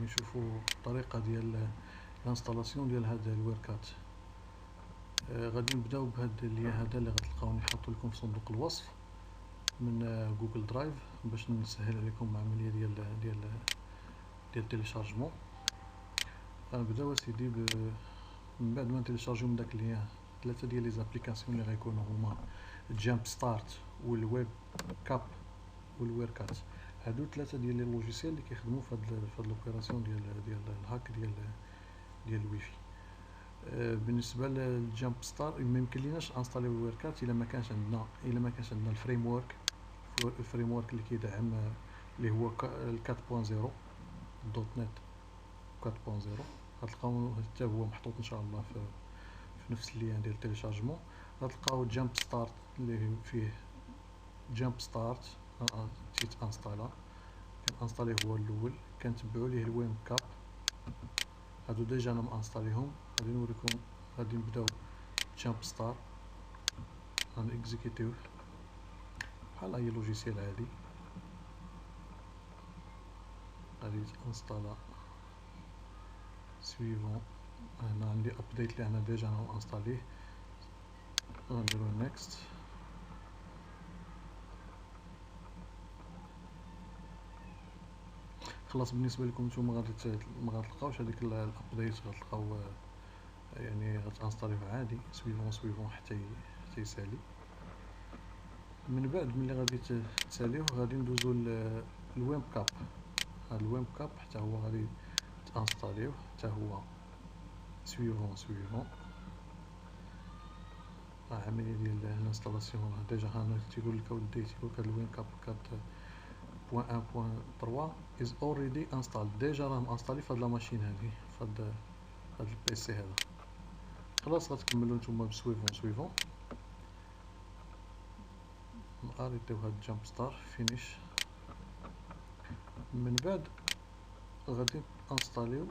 نشوفوا الطريقه ديال الانستالاسيون ديال هاد الويركات. غادي نبداو بهاد اللي هذا اللي غتلقاوني حاطو لكم في صندوق الوصف من جوجل درايف باش نسهل عليكم العمليه ديال التيليشارجمون. غنبداو اسيدي من بعد ما نتيليشارجيو من داك اللي ثلاثه ديال لي زابليكاسيون اللي غيكونوا هما جامب ستارت والويب كاب والويركات. هادو ثلاثه ديال لي لوجيسيال اللي كيخدموا في هاد لوبيراسيون ديال الهاك ديال الويفي. بالنسبه للجامب ستار ما يمكن ليناش انستاليو الويركات الا ما كانش عندنا الفريم ورك اللي كيدعم اللي هو 4.0 دوت نت 4.0. غتلقاو حتى هو محطوط ان شاء الله في نفس اللين ديال التيليشارجمون. غتلقاو جامب ستارت اللي فيه جامب ستارت تيت انستالا كنانستاليه هو الاول، كنتبعوا ليه الويم كاب. هادو ديجا انا مانستاليهم. غادي نوريكم. غادي نبداو جامب ستار غنكزيكيتيوه بحال اي لوجيسيال عادي. غادي تانستالا سويفون. هنا عندي ابديت اللي انا ديجا انا مانستاليه. غنديرو نيكست. خلاص بالنسبه لكم نتوما ما غتلقاوش هذيك الابديت، غتلقاو يعني غتانستاليوه عادي سويفون حتى يسالي. من بعد ملي غادي تساليوه غادي ندوزو للويب كاب. هذا الويب كاب حتى هو غادي تانستاليوه حتى هو سويفون. العمليه ديال الانستالاسيون ديجا هنا تيقول لك اودي تيقول لك هذا الويب كاب 4.1.3 is already installed. ديجا راه مانستالي في هاد لا ماشين هادي في هاد البيسي هذا. خلاص غتكملوا نتوما بسويفون اريتيو هاد جامب ستار فينيش. من بعد غادي انستاليو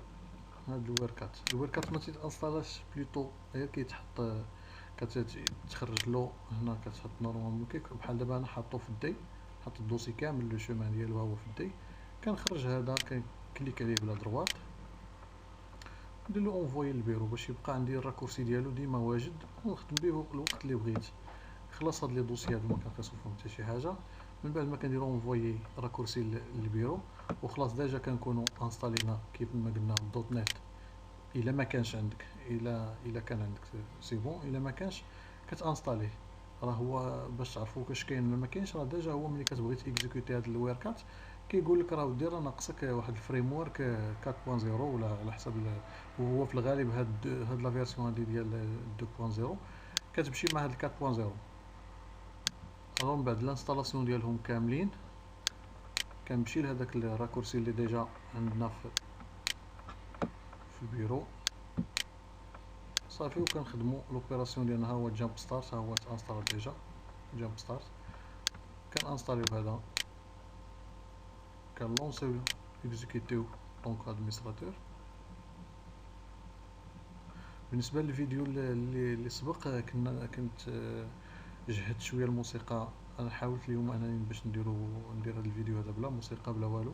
هاد الويركات ما تيتانستالاش بليتو، هي كيتحط كتخرج له هنا كتحط نورمالمون بحال دابا انا حاطو في الدي، حاط الدوسي كامل لو شومان ديالو هو في الدي. كنخرج هذا كنكليك عليه بلا دروات ندير له اونفوي للبيرو باش يبقى عندي الراكورسي ديالو ديما واجد ونخدم به الوقت اللي بغيت. خلاص هاد لي دوسي هادو ما كنقيسو فيهم حتى شي حاجه. من بعد ما كنديرو اونفوي راكورسي للبيرو وخلاص ديجا كنكونوا انستالينا كيف ما قلنا دوت نت. الا ما كانش عندك الا كان عندك سي بون، الا ما كانش كتانستاليه. راه هو باش تعرفوا واش كاين ولا ما كاينش. راه ديجا هو ملي كتبغي تيكزيكوتي هاد الويركات كيقول لك راه ودي راه ناقصك واحد الفريم ورك 4.0 ولا على حسب وهو في الغالب هاد لا فيرسيون هادي ديال 2.0 كتمشي مع هاد 4.0. من بعد الانستالاسيون ديالهم كاملين كنمشي لهداك الراكورسي اللي ديجا عندنا في البيرو صافي، وكنخدموا لوبيراسيون ديالنا. ها هو جامب ستارت، ها هو تانستال ديجا جامب ستارت. كنانستاليو هذا كنلونسيو اكزيكوتيو دونك ادمينستراتور. بالنسبه للفيديو اللي سبق كنت جهدت شويه الموسيقى. انا حاولت اليوم انني باش ندير هذا الفيديو هذا بلا موسيقى بلا والو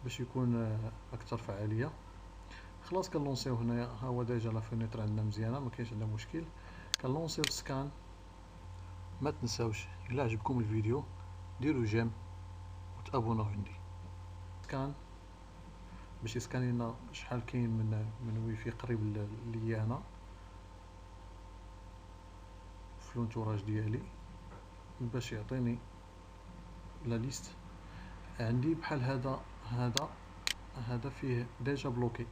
باش يكون اكثر فعاليه. خلاص كنلونسيو هنايا. ها هو ديجا لا فينيتر عندنا مزيانه ما كاينش عندنا مشكل. كنلونسيو سكان. ما تنساوش الا عجبكم الفيديو ديروا جيم وتابوناو عندي. سكان باش يسكان لنا شحال كاين من ويفي قريب ليا انا في لونتوراج ديالي باش يعطيني لا ليست. عندي بحال هذا فيه ديجا بلوكي.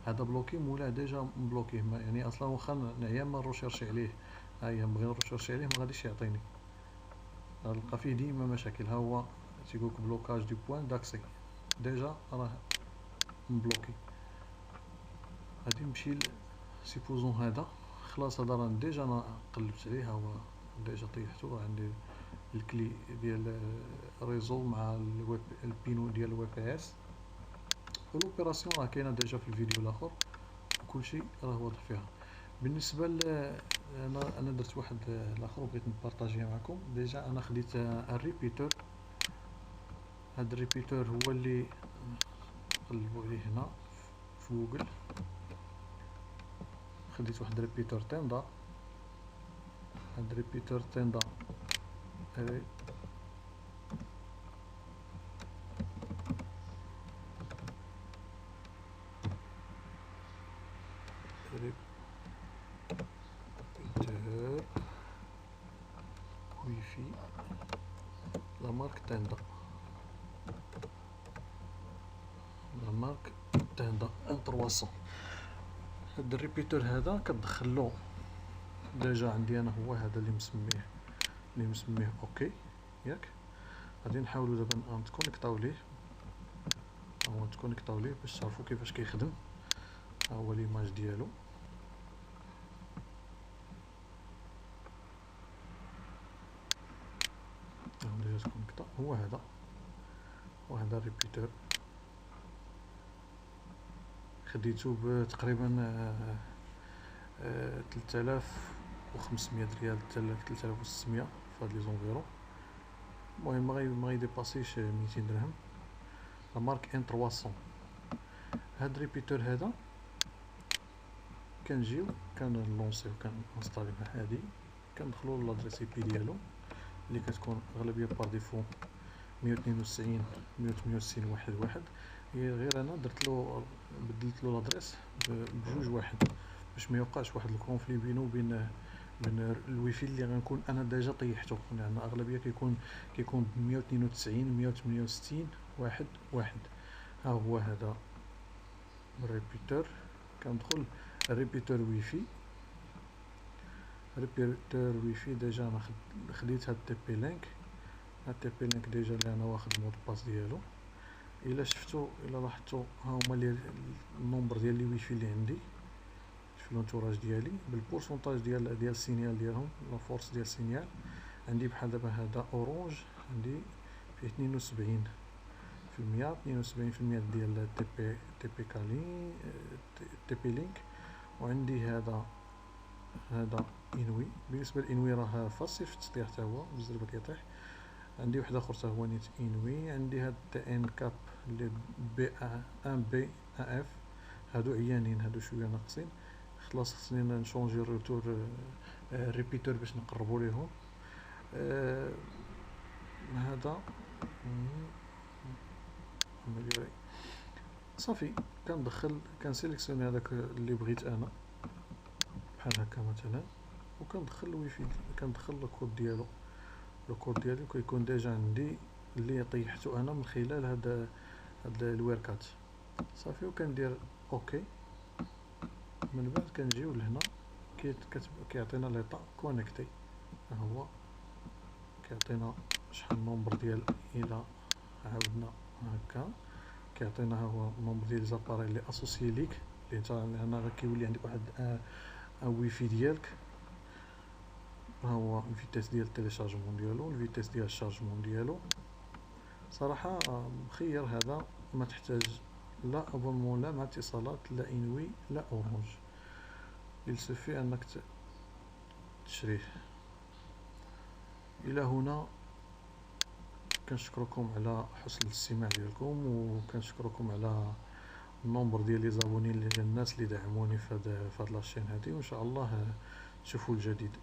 هذا بلوكي مولا ديجا مبلوكي يعني اصلا واخا نعيا ما نروشيرشي عليه. هيا نبغي نروشيرشي عليه ما غاديش يعطيني، غنلقى فيه ديما مشاكل. ها هو تيقولك بلوكاج دي بوين داكسي ديجا راه مبلوكي. غادي نمشي سيبوزون هذا. خلاص هذا راه ديجا انا قلبت عليه. ها هو ديجا طيحته. عندي الكلي ديال ريزو مع البينو ديال الوي بي اس. والاوبيراسيون راه كاينه ديجا في الفيديو الاخر وكلشي راه واضح فيها. بالنسبه انا درت واحد الاخر وبغيت نبارطاجيه معكم. ديجا انا خديت الريبيتور. هذا الريبيتور هو اللي قلبوا عليه هنا في جوجل، خديت واحد ريبيتور تندا، هاد ريبيتور تندا ريبيتور ويفي لا مارك تندا، لا مارك تندا 1300. هاد الريبيتور هذا كتدخلو ديجا عندي انا، هو هذا اللي مسميه اوكي ياك. غادي نحاولو دابا نتكونيكطاو ليه، هو نتكونيكطاو ليه باش تعرفوا كيفاش كيخدم. ها هو ليماج ديالو، ديجا تكونيكطا. هو هذا الريبيتور خديتو بتقريبا 3500 ريال، 3600 في هاد لي زونفيرون. المهم ما يديباسيش 200 درهم. لا مارك ان 300. هاد الريبيتور هذا كنجيو كنلونسيو كنستاليو هادي، كندخلو لادريس اي بي ديالو اللي كتكون اغلبيه بار ديفو 192 168 واحد واحد. هي غير انا بدلت له لادريس بجوج واحد باش ما يوقعش واحد الكونفلي بينه وبين الويفي اللي غنكون انا ديجا طيحته، لان اغلبيه كيكون 192 168 واحد واحد. ها هو هذا الريبيتور. كندخل الريبيتور ويفي، ديجا انا خديت هاد تي بي لينك. هاد تي بي لينك ديجا اللي انا واخد المود باس ديالو. الا شفتو الا لاحظتو ها هما النومبر ديال لي ويفي اللي عندي في لونتوراج ديالي بالبورسونتاج ديال السينيال ديالهم، لا فورس ديال السينيال. عندي بحال دابا هذا اورانج عندي فيه 72%، 72% ديال تي بي كالي تي بي لينك. وعندي هذا انوي. بالنسبه لانوي راه فاسي في التطيح حتى هو بزاف كيطيح. عندي واحد اخر حتى هو نيت انوي. عندي هاد تي ان كاب اللي بي ان بي اف، هادو عيانين، هادو شويه ناقصين. خلاص خصني نشونجي الروتور ريبيتور باش نقربوا ليهم. هذا صافي. كندخل كنسيليكسيوني هذاك اللي بغيت انا بحال هكا مثلا، وكندخل الويفي، كندخل الكود ديالو. الكود ديالو كيكون ديجا عندي اللي طيحته انا من خلال هاد الويركات. صافي وكندير اوكي. من بعد كنجيو لهنا كيعطينا ليطا كونيكتي. ها هو كيعطينا شحال النومبر ديال، الى عاودنا هكا كيعطينا ها هو النومبر ديال زاباري اللي اسوسيي ليك، اللي انت هنا كيولي عندك واحد ويفي ديالك. ها هو الفيتيس ديال التيليشارجمون ديالو، الفيتيس ديال الشارجمون ديالو. صراحه مخير هذا، ما تحتاج لا ابونمون لا مع اتصالات لا انوي لا اورانج، يلسفي انك تشريه. الى هنا كنشكركم على حسن الاستماع ديالكم، وكنشكركم على النومبر ديال لي زابوني، الناس اللي دعموني في هاد لاشين هادي، وان شاء الله تشوفوا الجديد.